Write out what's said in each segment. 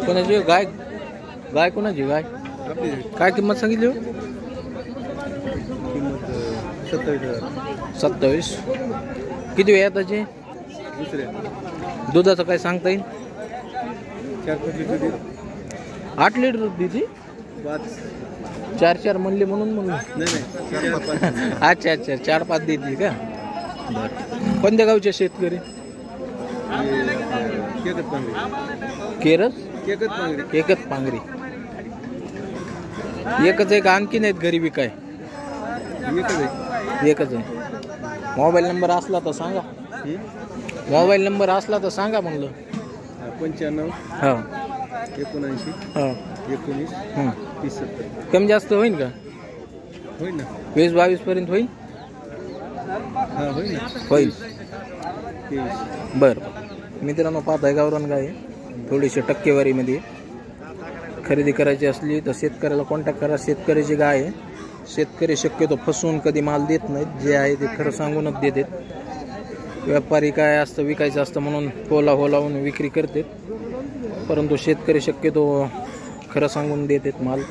कोणाची गाय? गाय कोणाची गाय? काय किंमत सांगितली? 27. किती वेळ त्याची? दुधाचं काय सांगता येईल? 8 लिटर दूध देते. 4 म्हणले म्हणून अच्छा 4-5 देते का? बरं. कोणत्या गावचे शेतकरी? केरस एकच पांगरी. एकच आहे का आणखी नाहीत घरी बी काय? एकच आहे. मोबाईल नंबर असला तर सांगा. मोबाईल नंबर असला तर सांगा म्हणलं. 95 हा 79 हा 19 30 70. कमी जास्त होईल का? होईल ना. 20-22 पर्यंत होईल? हा होईल ना. होईल. 23. बरं. मित्रांनो पाहताय गावरान गाय थोडीशी टक्केवारीमध्ये. खरेदी करायची असली तर शेतकऱ्याला कॉन्टॅक्ट करा. शेतकऱ्याची गाय आहे. शेतकरी शक्यतो फसवून कधी माल देत नाहीत. जे आहे ते खरं सांगूनच देतात. व्यापारी काय असतं विकायचं असतं म्हणून होला लावून विक्री करतात. परंतु शेतकरी शक्यतो खरं सांगून देतात माल.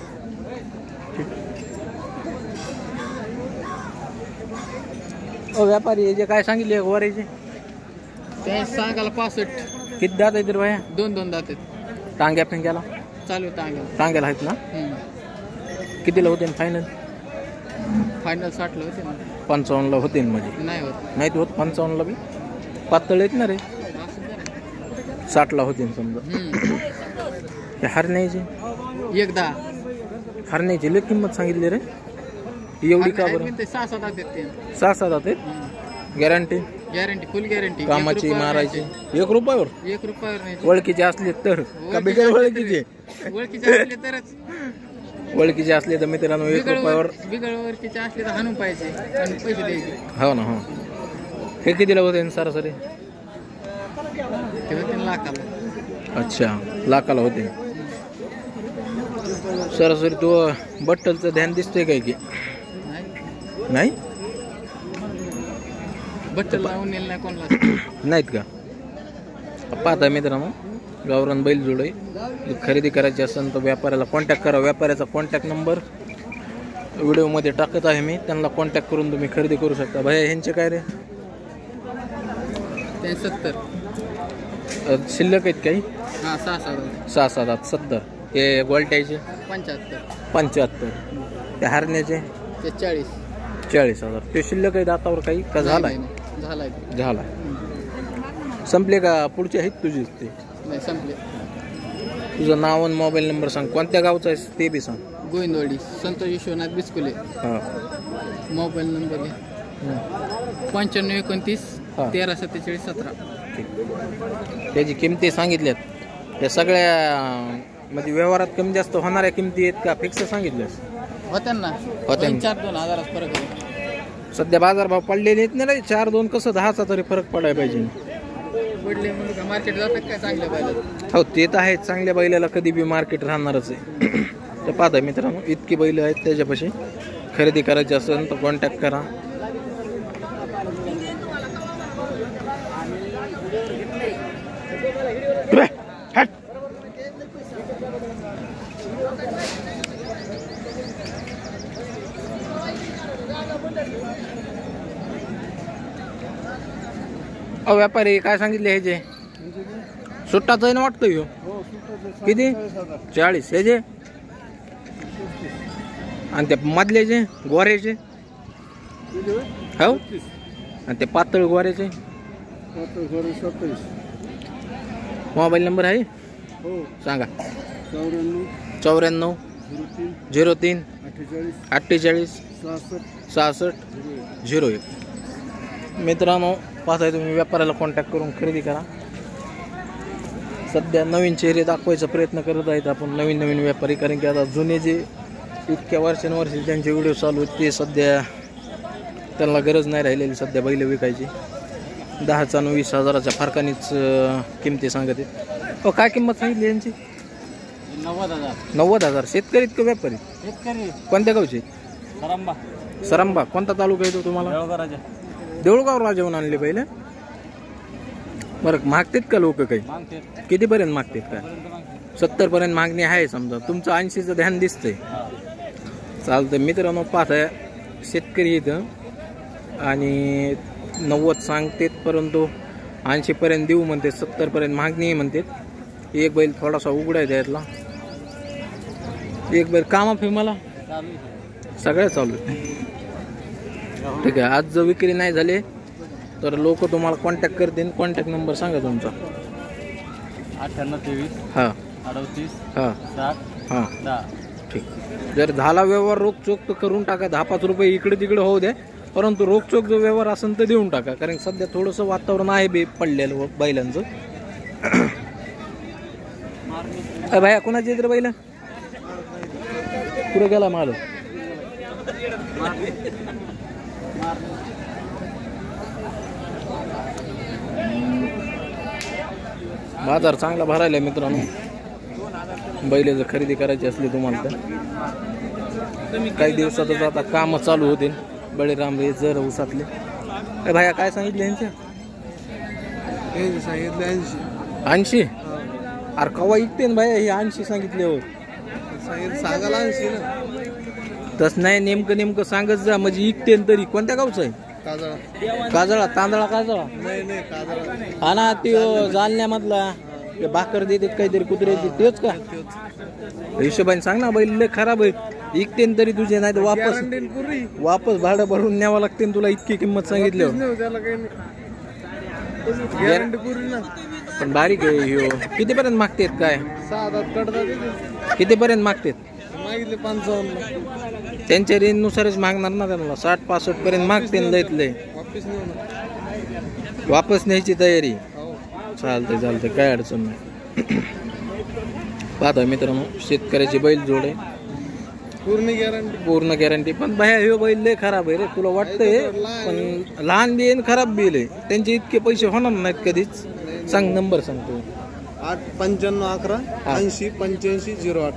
व्यापारी जे काय सांगितले वरायचे ते सांगायला 65. किती दात आहेत रे भाया? 2 दात आहेत. टांग्या फिंग्याला चालू टांग्याला आहेत ना? कितीला होते फायनल? फायनल 60 ला होते ना. 55 ला होते म्हणजे नाही होत. नाहीत होत 55 ला बी. पातळ आहेत ना रे. 60 ला होते समजा. हे हरण्याची एकदा हरण्याची लय किंमत सांगितली रे. एवढी का बरं? 6-7 दात आहेत ते. 6-7 दात आहेत. गॅरंटी? गॅरंटी फुल गॅरंटी. कामाची मारायची 1 रुपयावर? 1 रुपयावर नाही. ओळखीचे असले तर का बिगर ओळखीचे? ओळखीचे असले तरच. ओळखीचे असले तर मित्रांनो 1 रुपयावर. बिगर ओळखीचे असले तर हाणून पाहिजे आणि पैसे द्यायचे. हो ना. हो. हे कितीला होते सरासरी? ते होते लाखाला. अच्छा लाखाला होते सरासरी. तो बट्टलचं ध्यान दिसतंय काय की नाही? बट्टल लावून नेल नाही कोणाला. नाहीत का? पाहता मित्रांनो गावरान बैल जोड आहे. खरेदी करायची असेल तर व्यापाऱ्याला कॉन्टॅक्ट करा. व्यापाऱ्याचा कॉन्टॅक्ट नंबर व्हिडिओमध्ये टाकत आहे मी. त्यांना कॉन्टॅक्ट करून तुम्ही खरेदी करू शकता. भैया ह्यांचे काय रे? 70 शिल्लक आहेत काही? हां 6-7 70. हे गोल्ट्याचे 75. ते हरण्याचे ते 40,000. ते शिल्लक आहे दातावर काही का झालाय? झालाय. संपले का पुढचे आहेत तुझे? ते नाही संपले. तुझं नाव आणि मोबाईल नंबर सांग. कोणत्या गावचा आहे ते बी सांग. गोविंदवाडी संतोष विश्वनाथ बिस्कुले. हां मोबाईल नंबर आहे 95 29 13 47 17. त्याची किमती सांगितल्यात त्या सगळ्या म्हणजे व्यवहारात कमी जास्त होणाऱ्या किमती आहेत का फिक्स सांगितल्यास? होत्या ना. 4-2 फरक आहे. सध्या बाजारभाव पडलेले आहेत ना रे. 4-2 कसं 10चा तरी फरक पडायला पाहिजे. पडले म्हणून मार्केट जातात काय चांगल्या बैलाला? हो ते तर आहे. चांगल्या बैलाला कधी बी मार्केट राहणारच आहे. तर पाहता मित्रांनो इतकी बैल आहेत त्याच्यापाशी. खरेदी करायची असेल तर कॉन्टॅक्ट करा. व्यापारी काय सांगितले ह्याचे? सुट्टाच आहे ना वाटतं ह्यो. किती? 40 ह्याचे. आणि ते मधल्याचे गोऱ्याचे? हो. आणि ते पातळ गोऱ्याचे? मोबाईल नंबर आहे सांगा. 94 03 48 66 01. मित्रांनो पाहताय तुम्ही व्यापाऱ्याला कॉन्टॅक्ट करून खरेदी करा. सध्या नवीन चेहरे दाखवायचा प्रयत्न करत आहेत आपण. नवीन व्यापारी. कारण की आता जुने जे इतक्या वर्षानुवर्षी ज्यांचे व्हिडिओ चालू आहेत ते सध्या त्यांना गरज नाही राहिलेली सध्या बैल विकायची. 10,000 आणि 20,000च्या फरकानेच किमती सांगत आहेत. काय किंमत सांगितली यांची? 90,000. शेतकरी इतकं व्यापारी? कोणत्या गावचे? सरंबा. कोणता तालुका येतो तुम्हाला? देऊळगाव राजाहून आणले पहिले. बरं मागतात का लोक काही कितीपर्यंत मागतात काय 70 पर्यंत मागणी आहे समजा तुमचं 80चं ध्यान दिसतंय चालतं मित्रांनो पाहताय शेतकरी इथं आणि 90 सांगतेत परंतु 80 पर्यंत देऊ म्हणते 70 पर्यंत मागणी म्हणतात एक बैल थोडासा उघडायचा यातला एक बैल कामा फिमाला सगळ्या चालू ठीक आहे आज जर विक्री नाही झाली तर लोक तुम्हाला कॉन्टॅक्ट करतील कॉन्टॅक्ट नंबर सांगा तुमचा 9823 हां 38 हां 7 हां 10 ठीक जर झाला व्यवहार रोखचोक तर करून टाका 10-5 रुपये इकडे तिकडे होऊ द्या परंतु रोखचोक जो व्यवहार असेल तर देऊन टाका कारण सध्या थोडंसं वातावरण आहे बे पडलेलं बैलांचं भाया कोणाची येत रे बैल पुढे गेला माल बाजार चांगला भरायला मित्रांनो बैल जर खरेदी करायची असली तुम्हाला तर काही दिवसातच आता काम चालू होतील बळीराम रे जर ऊसातले भाया काय सांगितले यांचे 80 अरे कवा ऐकते ना भाया हे 80 सांगितल्यावर सांगायला 80 ना तस नाही नेमकं सांगत जा म्हणजे ऐकते तरी कोणत्या गावचं आहे काजळा तांदळा काजळा नाही काजळा हा ना ते जालन्यामधला ते भाकर देतात काहीतरी कुत्रे तेच का हिशोबाने सांग ना बैल लय खराब आहे ऐकते तरी तुझे नाही तर वापस भाडं भरून न्यावं लागते तुला इतकी किंमत सांगितली पण बारीक आहे ह्यो कितीपर्यंत मागतेत काय 7-8 कितीपर्यंत मागतेत मागितले 55 त्यांच्या रेंजनुसारच मागणार ना त्यांना 60-65 पर्यंत मागते लयतले वापस न्यायची तयारी चालते काय अडचण नाही पाहता मित्रांनो शेतकऱ्याची बैल जोड आहे पूर्ण गॅरंटी पण बाहेर हे बैल लय खराब आहे रे तुला वाटतंय पण लहान बी खराब बिल आहे त्यांचे इतके पैसे होणार नाहीत कधीच सांग नंबर सांगतो 89511808508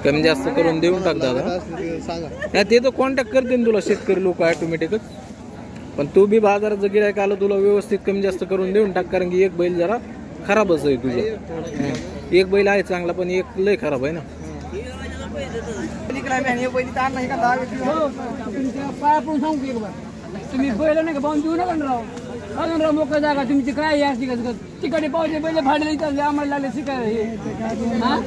कमी जास्त करून देऊन टाक दादा सांगा ते तर कॉन्टॅक्ट करतील तुला शेतकरी लोक ऑटोमॅटिकच पण तू बी बाजारात जर गिरायक आलं तुला व्यवस्थित कमी जास्त करून देऊन टाक कारण की एक बैल जरा खराबच आहे तुझं एक बैल आहे चांगला पण एक लय खराब आहे ना तुम्ही बैल नाही का पाहून देऊ नका राव अजून राव मोकळा जागा तुमची काय या तिकडे पावते पहिले भाडे चालले आम्हाला लागले शिकायला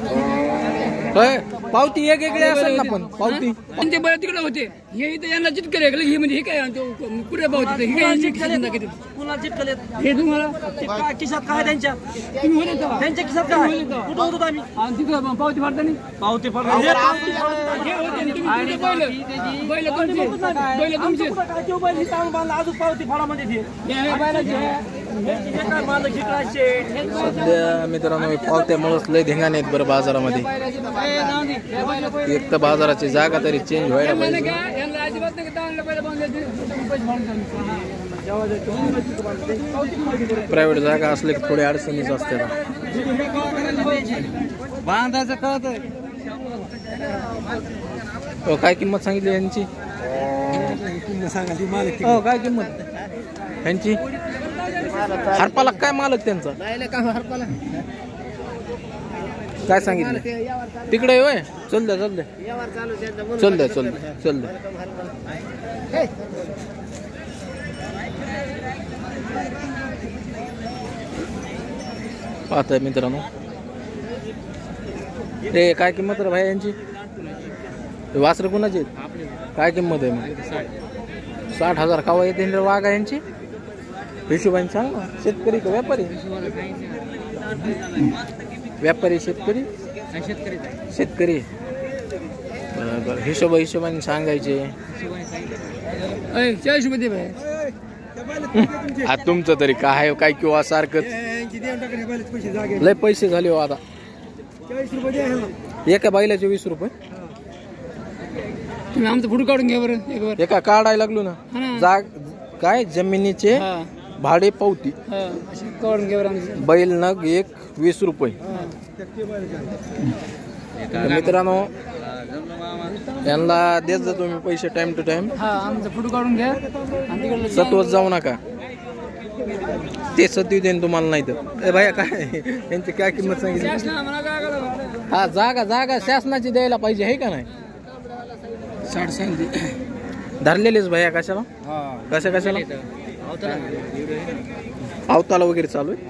पावती एक वेगळे असेल ना पण पावती ते बैल तिकडे होते हे इथं यांना चिटकले हे म्हणजे हे काय कुठे पावते हे तुम्हाला किशात काय त्यांच्या तुम्ही होते त्यांच्या किशात काय कुठं होतो आम्ही आणि तिकडे पावती फाडताना पावते बैल तुमचे अजून पावती फाडामध्ये सध्या मित्रांनो पावत्यामुळेच लय धिंगाणे आहेत बरं बाजारामध्ये एक तर बाजाराची जागा तरी चेंज व्हायला पाहिजे प्रायव्हेट जागा असले की थोडी अडचणीच असते बांधायचं कळत काय किंमत सांगितली यांची हो काय किंमत यांची हरपाला काय मालक त्यांचा काय सांगितलं तिकडे होय चल द्या पाहताय मित्रांनो ते काय किंमत रे भाई यांची वासर कुणाची काय किंमत आहे मग 60,000 कावा येते वाघा यांची हिशोबाने सांग ना शेतकरी का व्यापारी शेतकरी बरोबर हिशोबाने सांगायचे तुमचं तरी काय किंवा सारखंच लय पैसे झाले हो आता एका बैलाचे 20 रुपये तुम्ही आमचं फोटो काढून घ्या बरं एका काढायला लागलो ना जाग काय जमिनीचे भाडे पावती काढून घ्या बरं बैल नग 20 रुपये मित्रांनो यांना देत जा तुम्ही पैसे टाइम टू टाइम आमचा फोटो काढून घ्या आणि तिकडे सत्वत जाऊ नका ते सत्य देईन तुम्हाला नाही तर ए भैया काय यांची काय किंमत सांगितली हा जागा शासनाची द्यायला पाहिजे आहे का नाही 60 सांगते धरलेलेच भैया कशाला कशाला अवताला वगैरे चालू आहे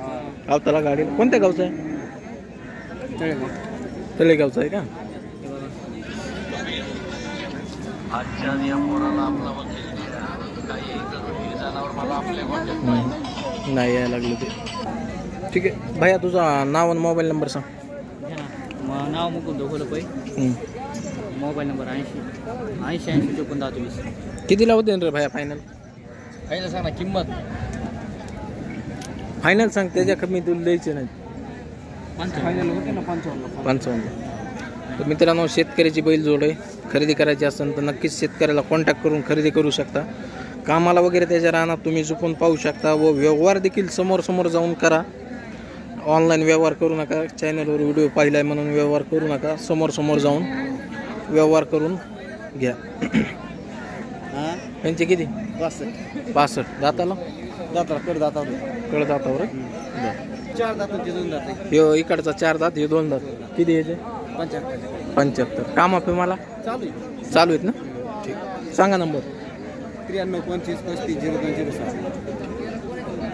अवताला गाडी कोणत्या गावचं आहे तळेगावचं आहे का नाही यायला लागलं ते ठीक आहे भैया तुझा नाव आणि मोबाईल नंबर सांग नाव मुकुंद होलपै मोबाईल नंबर 80 54 कितीला होते रे भैया फायनल सांग ना किंमत फायनल सांग त्याच्या कमी तुला द्यायचे नाही फायनल होते ना 55. तर मित्रांनो शेतकऱ्याची बैल जोड आहे खरेदी करायची असेल तर नक्कीच शेतकऱ्याला कॉन्टॅक्ट करून खरेदी करू शकता कामाला वगैरे त्याच्या रानात तुम्ही चुकून पाहू शकता व व्यवहार देखील समोर जाऊन करा ऑनलाईन व्यवहार करू नका चॅनलवर व्हिडिओ पाहिलाय म्हणून व्यवहार करू नका समोर जाऊन व्यवहार करून घ्या यांचे किती 65 दाताला कडदातावर 4 दातांचे 2 दात ह्यो इकडचा 4 दात हे 2 दात किती याचे 75 काम आपे मला चालू आहेत ना ठीक सांगा नंबर 93 25 35 02 07